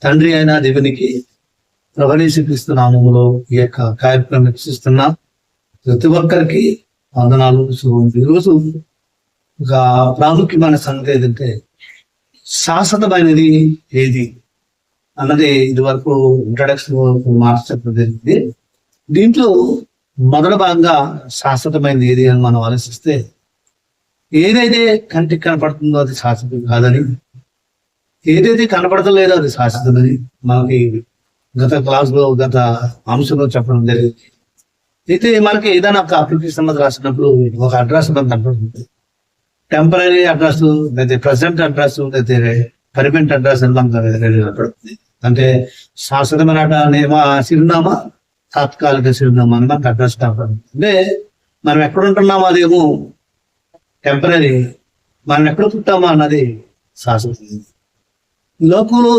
తండ్రి అయిన దేవునికి ప్రవణీకరిస్తు నామములో ఈ యొక్క కార్యక్రమం వీక్షిస్తున్న ప్రతి ఒక్కరికి వందనాలు. ఈరోజు ఒక ప్రాముఖ్యమైన సంగతి ఏంటంటే శాశ్వతమైనది ఏది అన్నది ఇది వరకు ఇంట్రడక్షన్ మార్చడం జరిగింది. దీంట్లో మొదటి భాగంగా శాశ్వతమైనది ఏది అని మనం ఆలోచిస్తే, ఏదైతే కంటికి కనపడుతుందో అది శాశ్వతం కాదని, ఏదైతే కనపడతలేదో అది శాశ్వతమని మనకి గత క్లాస్లో గత అంశంలో చెప్పడం జరిగింది. అయితే మనకి ఏదైనా ఒక అప్లికేషన్ అన్నది రాసినప్పుడు ఒక అడ్రస్ మనకు కనపడుతుంది. టెంపరీ అడ్రస్, లేదా ప్రజెంట్ అడ్రస్, లేదా పర్మనెంట్ అడ్రస్ అని మనకు కనపడుతుంది. అంటే శాశ్వతమైన చిరునామా, తాత్కాలిక చిరునామా అని మనకు అడ్రస్ కనపడుతుంది. అంటే మనం ఎక్కడ ఉంటున్నామో అదేమో టెంపరీ, మనం ఎక్కడ పుట్టామో అన్నది శాశ్వతం. లోకంలో